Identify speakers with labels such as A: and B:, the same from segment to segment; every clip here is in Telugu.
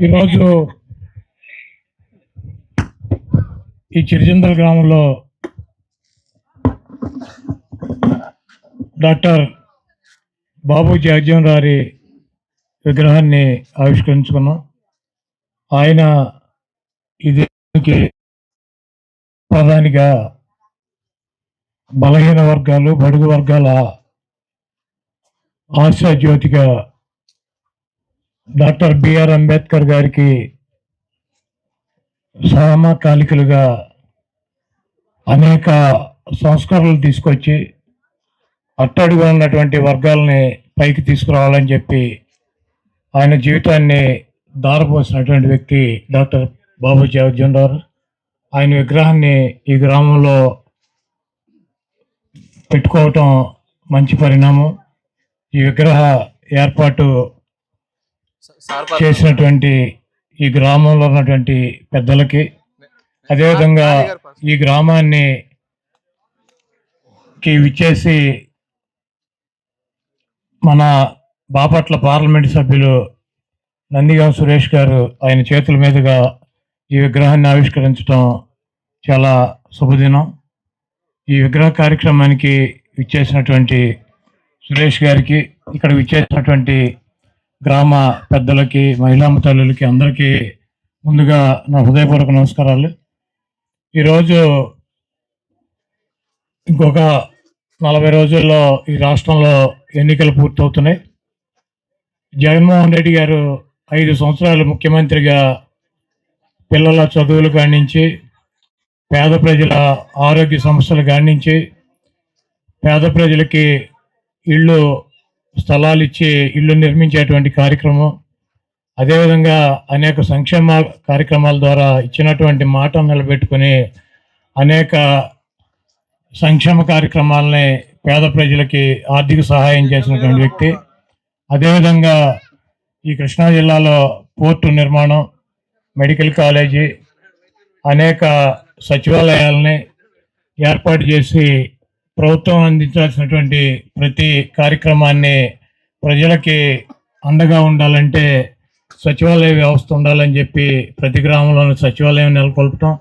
A: ఈరోజు ఈ చిరుచింతల గ్రామంలో డాక్టర్ బాబు జగజ్జీవన్ గారి విగ్రహాన్ని ఆవిష్కరించుకున్నాం. ఆయన ఇది ప్రధానిగా బలహీన వర్గాలు, బడుగు వర్గాల ఆశాజ్యోతిగా డాక్టర్ బిఆర్ అంబేద్కర్ గారికి సమకాలికలుగా అనేక సంస్కరణలు తీసుకొచ్చి అట్టడుగా ఉన్నటువంటి వర్గాలని పైకి తీసుకురావాలని చెప్పి ఆయన జీవితాన్ని దారపోసినటువంటి వ్యక్తి డాక్టర్ బాబు జగజ్జీవన్ రావు. ఆయన విగ్రహాన్ని ఈ గ్రామంలో పెట్టుకోవటం మంచి పరిణామం. ఈ విగ్రహ ఏర్పాటు చేసినటువంటి ఈ గ్రామంలో ఉన్నటువంటి పెద్దలకి, అదేవిధంగా ఈ గ్రామాన్ని విచ్చేసి మన బాపట్ల పార్లమెంటు సభ్యులు నందిగాం సురేష్ గారు ఆయన చేతుల మీదుగా ఈ విగ్రహాన్ని ఆవిష్కరించడం చాలా శుభదినం. ఈ విగ్రహ కార్యక్రమానికి విచ్చేసినటువంటి సురేష్ గారికి, ఇక్కడ విచ్చేసినటువంటి గ్రామ పెద్దలకి, మహిళా తల్లులకి అందరికీ ముందుగా నా హృదయపూర్వక నమస్కారాలు. ఈరోజు ఇంకొక 40 రోజుల్లో ఈ రాష్ట్రంలో ఎన్నికలు పూర్తవుతున్నాయి. జగన్మోహన్ రెడ్డి గారు 5 సంవత్సరాలు ముఖ్యమంత్రిగా పిల్లల చదువులు కానించి, పేద ప్రజల ఆరోగ్య సమస్యలు కానించి, పేద ప్రజలకి ఇళ్ళు స్థలాలు ఇచ్చి ఇళ్ళు నిర్మించేటువంటి కార్యక్రమం, అదేవిధంగా అనేక సంక్షేమ కార్యక్రమాల ద్వారా ఇచ్చినటువంటి మాటను నిలబెట్టుకుని అనేక సంక్షేమ కార్యక్రమాలని పేద ప్రజలకి ఆర్థిక సహాయం చేసినటువంటి వ్యక్తి. అదేవిధంగా ఈ కృష్ణా జిల్లాలో పోర్టు నిర్మాణం, మెడికల్ కాలేజీ, అనేక సచివాలయాలని ఏర్పాటు చేసి ప్రభుత్వం అందించాల్సినటువంటి ప్రతి కార్యక్రమాన్ని ప్రజలకి అండగా ఉండాలంటే సచివాలయ వ్యవస్థ ఉండాలని చెప్పి ప్రతి గ్రామంలోనూ సచివాలయం నెలకొల్పటం,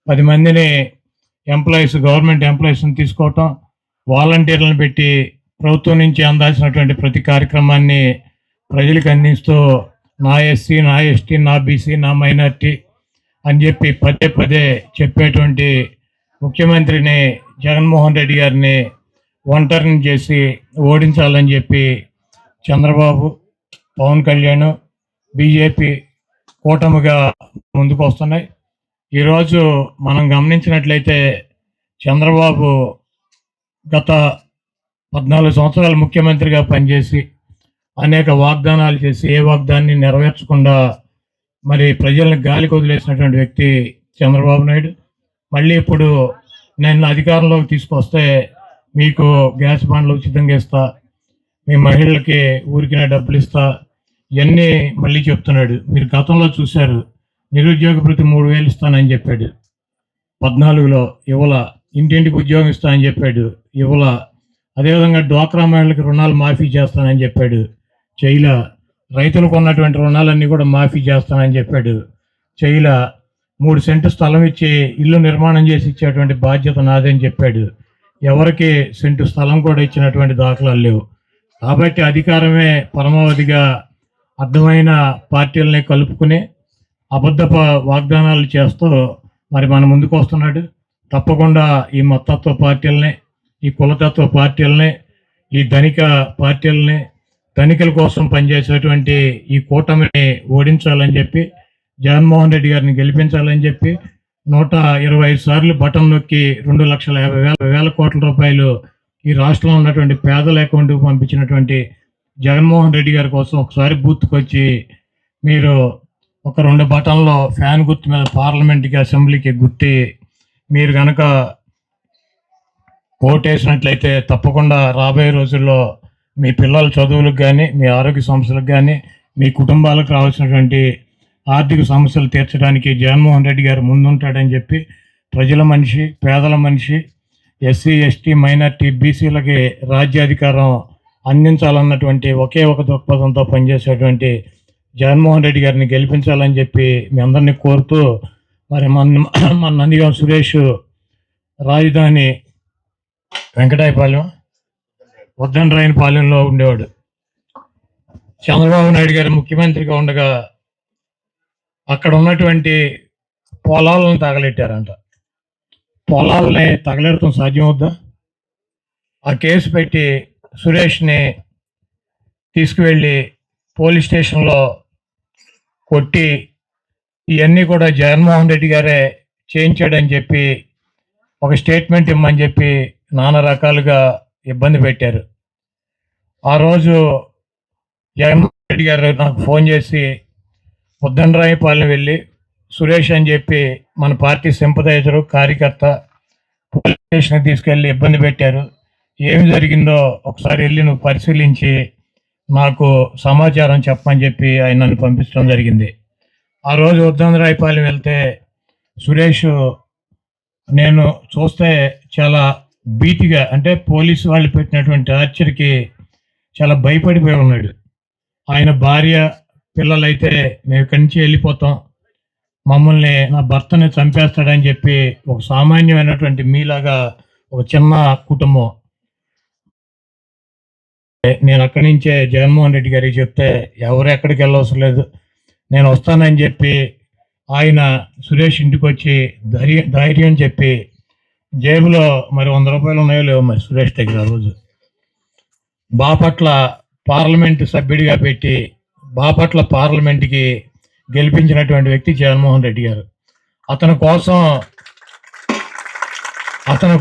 A: 10 మందిని ఎంప్లాయీస్, గవర్నమెంట్ ఎంప్లాయీస్ని తీసుకోవటం, వాలంటీర్లను పెట్టి ప్రభుత్వం నుంచి అందాల్సినటువంటి ప్రతి కార్యక్రమాన్ని ప్రజలకు అందిస్తూ నా ఎస్సీ, నా ఎస్టీ, నా బీసీ, నా మైనార్టీ అని చెప్పి పదే పదే చెప్పేటువంటి ముఖ్యమంత్రిని జగన్మోహన్ రెడ్డి గారిని ఒంటరిని చేసి ఓడించాలని చెప్పి చంద్రబాబు, పవన్ కళ్యాణ్, బీజేపీ కూటమిగా ముందుకు వస్తున్నాయి. ఈరోజు మనం గమనించినట్లయితే చంద్రబాబు గత 14 సంవత్సరాలు ముఖ్యమంత్రిగా పనిచేసి అనేక వాగ్దానాలు చేసి ఏ వాగ్దాన్ని నెరవేర్చకుండా మరి ప్రజలను గాలికి వదిలేసినటువంటి వ్యక్తి చంద్రబాబు నాయుడు. మళ్ళీ ఇప్పుడు నేను అధికారంలోకి తీసుకొస్తే మీకు గ్యాస్ బండ్లు ఉచితంగా ఇస్తా, మీ మహిళలకి ఊరికిన డబ్బులు ఇస్తా, ఇవన్నీ మళ్ళీ చెప్తున్నాడు. మీరు గతంలో చూశారు, నిరుద్యోగ భృతి 3000 ఇస్తానని చెప్పాడు, 14లో ఇవ్వల. ఇంటింటికి ఉద్యోగం ఇస్తానని చెప్పాడు, ఇవ్వల. అదేవిధంగా డ్వాక్రా మహిళలకు రుణాలు మాఫీ చేస్తానని చెప్పాడు, చేయలా. రైతులకు ఉన్నటువంటి రుణాలన్నీ కూడా మాఫీ చేస్తానని చెప్పాడు, చేయలా. 3 సెంటు స్థలం ఇచ్చి ఇల్లు నిర్మాణం చేసి ఇచ్చేటువంటి బాధ్యత నాదని చెప్పాడు, ఎవరికి సెంటు స్థలం కూడా ఇచ్చినటువంటి దాఖలాలు లేవు. కాబట్టి అధికారమే పరమావధిగా అర్థమైన పార్టీలని కలుపుకుని అబద్ధ వాగ్దానాలు చేస్తూ మరి మన ముందుకు వస్తున్నాడు. తప్పకుండా ఈ మతత్వ పార్టీలని, ఈ కులతత్వ పార్టీలని, ఈ ధనిక పార్టీలని, ధనికుల కోసం పనిచేసేటువంటి ఈ కూటమిని ఓడించాలని చెప్పి, జగన్మోహన్ రెడ్డి గారిని గెలిపించాలని చెప్పి 125 సార్లు బటన్ నొక్కి 2,50,000 కోట్ల రూపాయలు ఈ రాష్ట్రంలో ఉన్నటువంటి పేదల అకౌంట్కి పంపించినటువంటి జగన్మోహన్ రెడ్డి గారి కోసం ఒకసారి బూత్కి వచ్చి మీరు ఒక 2 బటన్లో ఫ్యాన్ గుర్తు మీద పార్లమెంట్కి, అసెంబ్లీకి గుర్తి మీరు కనుక ఓటేసినట్లయితే తప్పకుండా రాబోయే రోజుల్లో మీ పిల్లల చదువులకు కానీ, మీ ఆరోగ్య సమస్యలకు కానీ, మీ కుటుంబాలకు రావాల్సినటువంటి ఆర్థిక సమస్యలు తీర్చడానికి జగన్మోహన్ రెడ్డి గారు ముందుంటాడని చెప్పి ప్రజల మనిషి, పేదల మనిషి, ఎస్సీ, ఎస్టీ, మైనార్టీ, బీసీలకి రాజ్యాధికారం అందించాలన్నటువంటి ఒకే ఒక దృక్పథంతో పనిచేసేటువంటి జగన్మోహన్ రెడ్డి గారిని గెలిపించాలని చెప్పి మీ అందరినీ కోరుతూ, మరి మన నందిగాం సురేష్ రాజధాని వెంకటాయపాలెం ఉద్దండరాయనపాలెంలో ఉండేవాడు. చంద్రబాబు నాయుడు గారు ముఖ్యమంత్రిగా ఉండగా అక్కడ ఉన్నటువంటి పొలాలను తగలెట్టారంట. పొలాలని తగలెడటం సాధ్యమవుద్దా? ఆ కేసు పెట్టి సురేష్ని తీసుకువెళ్ళి పోలీస్ స్టేషన్లో కొట్టి ఇవన్నీ కూడా జగన్మోహన్ రెడ్డి గారే చేయించాడని చెప్పి ఒక స్టేట్మెంట్ ఇమ్మని చెప్పి నానా రకాలుగా ఇబ్బంది పెట్టారు. ఆ రోజు జగన్మోహన్ రెడ్డి గారు నాకు ఫోన్ చేసి ఉద్దండరాయపాలెం వెళ్ళి సురేష్ అని చెప్పి మన పార్టీ సింపథైజరు కార్యకర్త పోలీస్ స్టేషన్కి తీసుకెళ్ళి ఇబ్బంది పెట్టారు, ఏమి జరిగిందో ఒకసారి వెళ్ళి నువ్వు పరిశీలించి నాకు సమాచారం చెప్పమని చెప్పి ఆయన నన్ను పంపించడం జరిగింది. ఆ రోజు ఉద్దండరాయపాలెం వెళ్తే సురేష్ నేను చూస్తే చాలా భీతిగా, అంటే పోలీసు వాళ్ళు పెట్టినటువంటి టార్చర్కి చాలా భయపడిపోయి ఉన్నాడు. ఆయన భార్య పిల్లలైతే మేము ఇక్కడి నుంచి వెళ్ళిపోతాం, మమ్మల్ని నా భర్తని చంపేస్తాడని చెప్పి ఒక సామాన్యమైనటువంటి మీలాగా ఒక చిన్న కుటుంబం. నేను అక్కడి నుంచే జగన్మోహన్ రెడ్డి గారికి చెప్తే ఎవరు ఎక్కడికి వెళ్ళవసరం లేదు, నేను వస్తానని చెప్పి ఆయన సురేష్ ఇంటికి వచ్చి ధైర్యం చెప్పి జేబులో మరి 100 రూపాయలు ఉన్నాయో లేవో మరి సురేష్ దగ్గర ఆ రోజు బాపట్ల పార్లమెంటు సభ్యుడిగా పెట్టి బాపట్ల పార్లమెంటుకి గెలిపించినటువంటి వ్యక్తి జగన్మోహన్ రెడ్డి గారు. అతని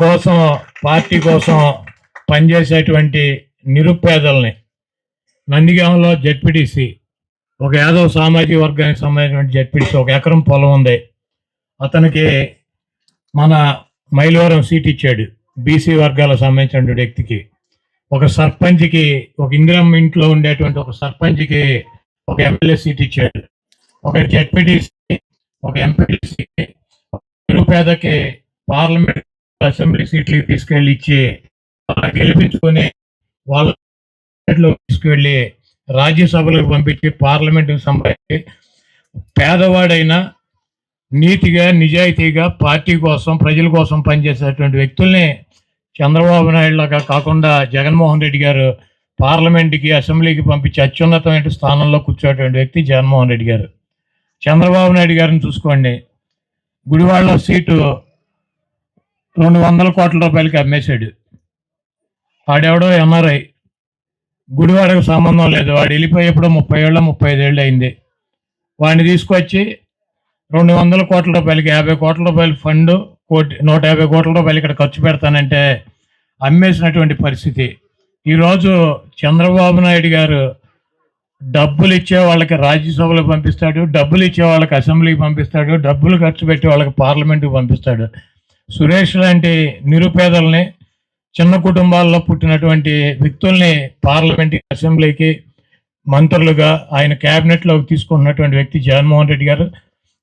A: కోసం పార్టీ కోసం పనిచేసేటువంటి నిరుపేదల్ని నందిగాంలో జెడ్పీటీసీ ఒక యాదవ్ సామాజిక వర్గానికి సంబంధించినటువంటి జెడ్పీటీసీ 1 ఎకరం పొలం ఉంది, అతనికి మన మైలవరం సీట్ ఇచ్చాడు. బీసీ వర్గాలకు సంబంధించినటువంటి వ్యక్తికి ఒక సర్పంచ్కి, ఒక ఇందిరమ్మ ఇంట్లో ఉండేటువంటి ఒక సర్పంచ్కి ఒక ఎమ్మెల్యే సీట్ ఇచ్చాడు. ఒక జెడ్పీటీసీ, ఒక ఎంపీటీసీకి, నిరుపేదకి పార్లమెంట్ అసెంబ్లీ సీట్లకి తీసుకెళ్ళి ఇచ్చి గెలిపించుకొని వాళ్ళ తీసుకువెళ్ళి రాజ్యసభలకు పంపించి పార్లమెంటుకు సంబంధించి పేదవాడైనా నీతిగా నిజాయితీగా పార్టీ కోసం ప్రజల కోసం పనిచేసేటువంటి వ్యక్తుల్ని చంద్రబాబు నాయుడు లాగా కాకుండా జగన్మోహన్ రెడ్డి గారు పార్లమెంట్కి అసెంబ్లీకి పంపించి అత్యున్నతమైన స్థానంలో కూర్చోటువంటి వ్యక్తి జగన్మోహన్ రెడ్డి గారు. చంద్రబాబు నాయుడు గారిని చూసుకోండి, గుడివాడలో సీటు 200 కోట్ల రూపాయలకి అమ్మేశాడు. వాడెవడో ఎన్ఆర్ఐ, గుడివాడకు సంబంధం లేదు, వాడు వెళ్ళిపోయేప్పుడు 30 ఏళ్ళు 35 ఏళ్ళు అయింది. వాడిని తీసుకొచ్చి 200 కోట్ల రూపాయలకి 50 కోట్ల రూపాయల ఫండ్ 150 కోట్ల రూపాయలు ఇక్కడ ఖర్చు పెడతానంటే అమ్మేసినటువంటి పరిస్థితి. ఈరోజు చంద్రబాబు నాయుడు గారు డబ్బులు ఇచ్చే వాళ్ళకి రాజ్యసభలో పంపిస్తాడు, డబ్బులు ఇచ్చే వాళ్ళకి అసెంబ్లీకి పంపిస్తాడు, డబ్బులు ఖర్చు పెట్టే వాళ్ళకి పార్లమెంటుకి పంపిస్తాడు. సురేష్ లాంటి నిరుపేదల్ని, చిన్న కుటుంబాల్లో పుట్టినటువంటి వ్యక్తుల్ని పార్లమెంట్కి అసెంబ్లీకి మంత్రులుగా ఆయన క్యాబినెట్లోకి తీసుకుంటున్నటువంటి వ్యక్తి జగన్మోహన్ రెడ్డి గారు.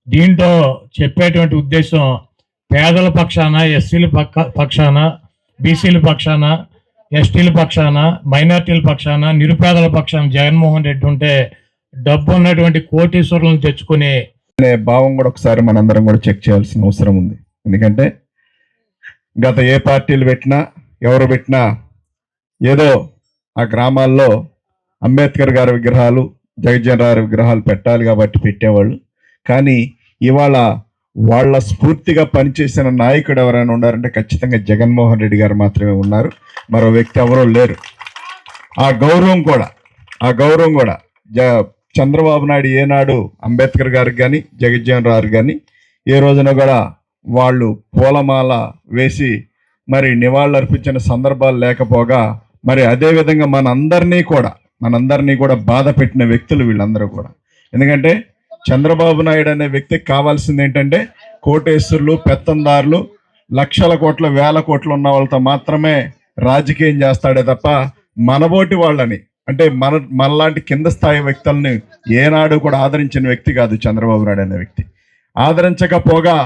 A: దీంట్లో చెప్పేటువంటి ఉద్దేశం పేదల పక్షాన, ఎస్సీల పక్షాన, బీసీల పక్షాన, ఎస్టీల పక్షాన, మైనార్టీల పక్షాన, నిరుపేదల పక్షాన జగన్మోహన్ రెడ్డి ఉంటే డబ్బు ఉన్నటువంటి కోటీశ్వరులను తెచ్చుకునే
B: భావం కూడా ఒకసారి మనందరం కూడా చెక్ చేయాల్సిన అవసరం ఉంది. ఎందుకంటే గత ఏ పార్టీలు పెట్టినా ఎవరు పెట్టినా ఏదో ఆ గ్రామాల్లో అంబేద్కర్ గారి విగ్రహాలు, జగజ్జన్ రావు విగ్రహాలు పెట్టాలి కాబట్టి పెట్టేవాళ్ళు. కానీ ఇవాళ వాళ్ళ స్ఫూర్తిగా పనిచేసిన నాయకుడు ఎవరైనా ఉన్నారంటే ఖచ్చితంగా జగన్మోహన్ రెడ్డి గారు మాత్రమే ఉన్నారు, మరో వ్యక్తి ఎవరో లేరు. ఆ గౌరవం కూడా చంద్రబాబు నాయుడు ఏనాడు అంబేద్కర్ గారికి కానీ జగజ్జన్ రావు కానీ ఏ రోజున కూడా వాళ్ళు పూలమాల వేసి మరి నివాళులర్పించిన సందర్భాలు లేకపోగా, మరి అదేవిధంగా మనందరినీ కూడా బాధ పెట్టిన వ్యక్తులు వీళ్ళందరూ కూడా. ఎందుకంటే చంద్రబాబు నాయుడు అనే వ్యక్తికి కావాల్సింది ఏంటంటే కోటేశ్వరులు, పెత్తందారులు, లక్షల కోట్ల వేల కోట్లు ఉన్న వాళ్ళతో మాత్రమే రాజకీయం చేస్తాడే తప్ప మనబోటి వాళ్ళని, అంటే మనలాంటి కింద స్థాయి వ్యక్తుల్ని ఏనాడు కూడా ఆదరించిన వ్యక్తి కాదు చంద్రబాబు నాయుడు అనే వ్యక్తి. ఆదరించకపోగా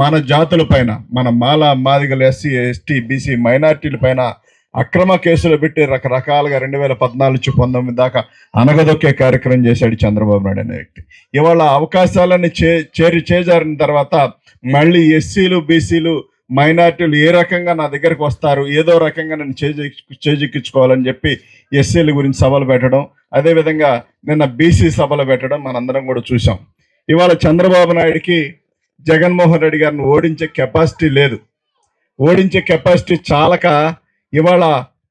B: మన జాతుల పైన, మన మాల మాదిగలు, ఎస్సీ ఎస్టీ బీసీ మైనార్టీల పైన అక్రమ కేసులు పెట్టి రకరకాలుగా 2014 నుంచి 19 దాకా అనగదొక్కే కార్యక్రమం చేశాడు చంద్రబాబు నాయుడు అనే వ్యక్తి. ఇవాళ అవకాశాలన్నీ చేజారిన తర్వాత మళ్ళీ ఎస్సీలు, బీసీలు, మైనార్టీలు ఏ రకంగా నా దగ్గరకు వస్తారు, ఏదో రకంగా నన్ను చేజిక్కించుకోవాలని చెప్పి ఎస్సీల గురించి సభలు పెట్టడం, అదేవిధంగా నిన్న బీసీ సభలు పెట్టడం మనందరం కూడా చూసాం. ఇవాళ చంద్రబాబు నాయుడికి జగన్మోహన్ రెడ్డి గారిని ఓడించే కెపాసిటీ లేదు. ఓడించే కెపాసిటీ చాలక ఇవాళ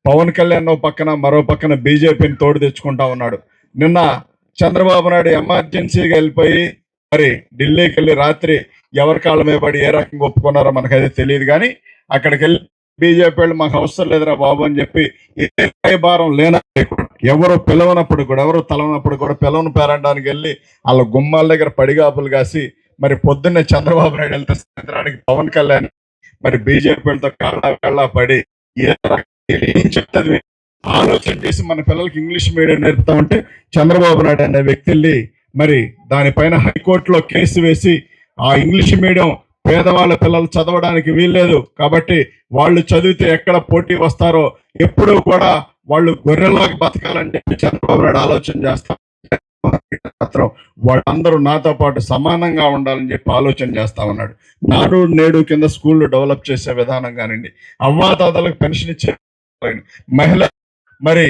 B: పవన్ కళ్యాణ్ పక్కన మరో పక్కన బీజేపీని తోడు తెచ్చుకుంటా ఉన్నాడు. నిన్న చంద్రబాబు నాయుడు ఎమర్జెన్సీగా వెళ్ళిపోయి మరి ఢిల్లీకి వెళ్ళి రాత్రి ఎవరి కాళ్ళ మీద పడి ఏ రకంగా ఒప్పుకున్నారో మనకైతే తెలియదు, కానీ అక్కడికి వెళ్ళి బీజేపీ వాళ్ళు మాకు అవసరం లేదురా బాబు అని చెప్పి ఏ భారం ఎవరు పిలవనప్పుడు కూడా, ఎవరు తలవనప్పుడు కూడా పిలవను పేరడానికి వెళ్ళి వాళ్ళ గుమ్మాల దగ్గర పడిగాపులు కాసి మరి పొద్దున్నే చంద్రబాబు నాయుడు వెళ్తే సాయంత్రానికి పవన్ కళ్యాణ్ మరి బీజేపీలతో కాళ్ళ పడి ఏం చెప్తుంది ఆలోచన చేసి మన పిల్లలకి ఇంగ్లీష్ మీడియం నేర్పుతా ఉంటే చంద్రబాబు నాయుడు అనే వ్యక్తి వెళ్ళి మరి దానిపైన హైకోర్టులో కేసు వేసి ఆ ఇంగ్లీష్ మీడియం పేదవాళ్ళ పిల్లలు చదవడానికి వీల్లేదు కాబట్టి వాళ్ళు చదివితే ఎక్కడ పోటీ వస్తారో ఎప్పుడూ కూడా వాళ్ళు గొర్రెల్లాగా బతకాలని చెప్పి చంద్రబాబు నాయుడు ఆలోచన చేస్తారు. మాత్రం వాళ్ళందరూ నాతో పాటు సమానంగా ఉండాలని చెప్పి ఆలోచన చేస్తా ఉన్నాడు. నాడు నేడు కింద స్కూళ్ళు డెవలప్ చేసే విధానం కానివ్వండి, అవ్వాతాతలకు పెన్షన్ ఇచ్చే, మహిళ మరి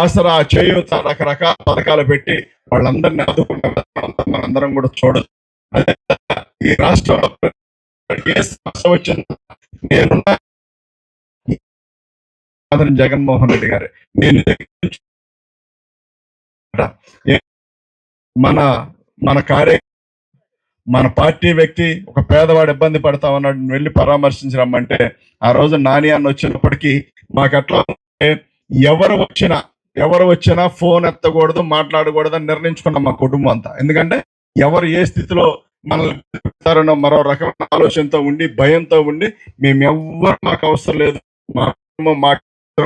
B: ఆసరా, చేయూత, రకరకాల పథకాలు పెట్టి వాళ్ళందరినీ ఆదుకున్న మనందరం కూడా చూడదు. అదే ఈ రాష్ట్రంలో ఏ సమస్య వచ్చిందో నేనున్నా జగన్మోహన్ రెడ్డి గారు నేను మన కార్య మన పార్టీ వ్యక్తి ఒక పేదవాడు ఇబ్బంది పడతా ఉన్నాడు వెళ్ళి పరామర్శించి రమ్మంటే ఆ రోజు నాని అన్న వచ్చినప్పటికీ మాకు ఎట్లా ఎవరు వచ్చినా ఫోన్ ఎత్తకూడదు, మాట్లాడకూడదు అని నిర్ణయించుకున్నాం మా కుటుంబం అంతా. ఎందుకంటే ఎవరు ఏ స్థితిలో మనల్ని మరో రకమైన ఆలోచనతో ఉండి భయంతో ఉండి మేమెవ్వరు మాకు అవసరం లేదు, మా కుటుంబం మాకు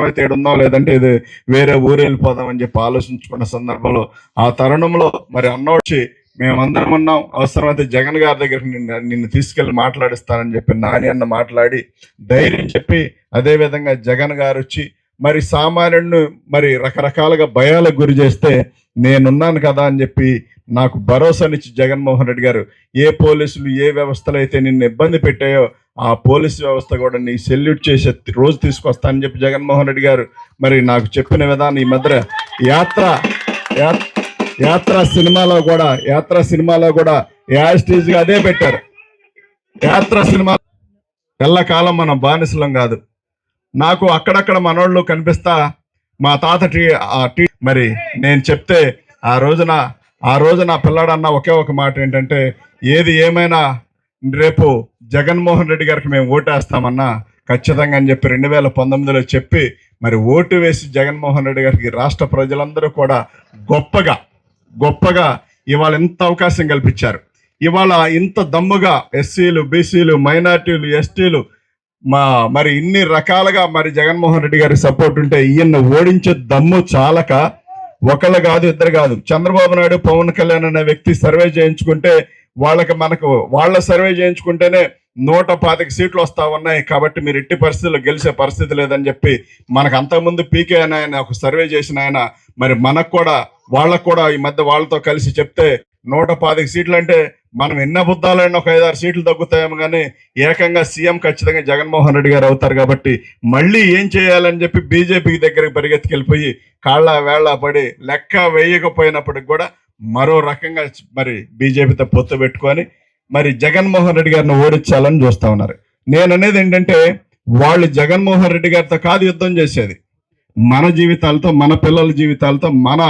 B: అయితే ఏడుందో లేదంటే ఇది వేరే ఊరు వెళ్ళిపోదాం అని చెప్పి ఆలోచించుకున్న సందర్భంలో ఆ తరుణంలో మరి అన్న వచ్చి మేమందరం ఉన్నాం, అవసరమైతే జగన్ గారి దగ్గరికి నిన్ను తీసుకెళ్లి మాట్లాడిస్తానని చెప్పి నాని అన్న మాట్లాడి ధైర్యం చెప్పి, అదేవిధంగా జగన్ గారు వచ్చి మరి సామాన్యుడిని మరి రకరకాలుగా భయాలకు గురి చేస్తే నేనున్నాను కదా అని చెప్పి నాకు భరోసానిచ్చి జగన్మోహన్ రెడ్డి గారు ఏ పోలీసులు ఏ వ్యవస్థలు అయితే నిన్ను ఇబ్బంది పెట్టాయో ఆ పోలీసు వ్యవస్థ కూడా నీ సెల్యూట్ చేసే రోజు తీసుకొస్తానని చెప్పి జగన్మోహన్ రెడ్డి గారు మరి నాకు చెప్పిన విధానం ఈ మధ్య యాత్ర సినిమాలో కూడా యాస్టీజ్ గా అదే పెట్టారు. యాత్ర సినిమా ఎల్లకాలం మనం బానిసలం కాదు. నాకు అక్కడక్కడ మనోళ్ళు కనిపిస్తా మా తాత మరి నేను చెప్తే ఆ రోజు నా పిల్లాడన్న ఒకే ఒక మాట ఏంటంటే, ఏది ఏమైనా రేపు జగన్మోహన్ రెడ్డి గారికి మేము ఓటేస్తామన్నా ఖచ్చితంగా అని చెప్పి 2019లో చెప్పి మరి ఓటు వేసి జగన్మోహన్ రెడ్డి గారికి రాష్ట్ర ప్రజలందరూ కూడా గొప్పగా ఇవాళ ఇంత అవకాశం కల్పించారు. ఇవాళ ఇంత దమ్ముగా ఎస్సీలు, బీసీలు, మైనార్టీలు, ఎస్టీలు మరి ఇన్ని రకాలుగా మరి జగన్మోహన్ రెడ్డి గారికి సపోర్ట్ ఉంటే ఈయన్ని ఓడించే దమ్ము చాలక ఒకళ్ళు కాదు, ఇద్దరు కాదు, చంద్రబాబు నాయుడు, పవన్ కళ్యాణ్ అనే వ్యక్తి సర్వే చేయించుకుంటే వాళ్ళ సర్వే చేయించుకుంటేనే 125 సీట్లు వస్తా ఉన్నాయి కాబట్టి మీరు ఎట్టి పరిస్థితుల్లో గెలిచే పరిస్థితి లేదని చెప్పి మనకు అంతకుముందు పీకే అని ఆయన ఒక సర్వే చేసిన ఆయన మరి మనకు కూడా వాళ్ళకు కూడా ఈ మధ్య వాళ్ళతో కలిసి చెప్తే 125 సీట్లు అంటే మనం ఎన్ని అబద్ధాలైనా ఒక 5-6 సీట్లు తగ్గుతాయేమో కానీ ఏకంగా సీఎం ఖచ్చితంగా జగన్మోహన్ రెడ్డి గారు అవుతారు కాబట్టి మళ్ళీ ఏం చేయాలని చెప్పి బీజేపీ దగ్గరికి పరిగెత్తుకెళ్ళిపోయి కాళ్ళ వేళ్ళ పడి లెక్క వేయకపోయినప్పటికి కూడా మరో రకంగా మరి బీజేపీతో పొత్తు పెట్టుకొని మరి జగన్మోహన్ రెడ్డి గారిని ఓడించాలని చూస్తా ఉన్నారు. నేను అనేది ఏంటంటే వాళ్ళు జగన్మోహన్ రెడ్డి గారితో కాదు యుద్ధం చేసేది, మన జీవితాలతో, మన పిల్లల జీవితాలతో, మన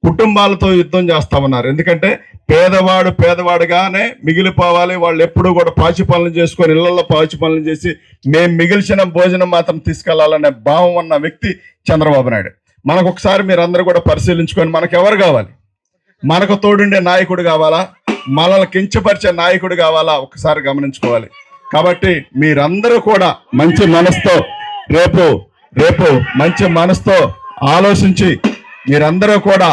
B: కుటుంబాలతో యుద్ధం చేస్తా ఉన్నారు. ఎందుకంటే పేదవాడుగానే మిగిలిపోవాలి, వాళ్ళు ఎప్పుడూ కూడా పాచి పనులు చేసుకొని ఇళ్లలో పాచి పనులు చేసి మేము మిగిల్చిన భోజనం మాత్రం తీసుకెళ్లాలనే భావం ఉన్న వ్యక్తి చంద్రబాబు నాయుడు. మనకు ఒకసారి మీరు అందరూ కూడా పరిశీలించుకొని మనకు ఎవరు కావాలి, మనకు తోడుండే నాయకుడు కావాలా, మనల్ని కించపరిచే నాయకుడు కావాలా, ఒకసారి గమనించుకోవాలి. కాబట్టి మీరందరూ కూడా మంచి మనసుతో రేపు మంచి మనసుతో ఆలోచించి మీరందరూ కూడా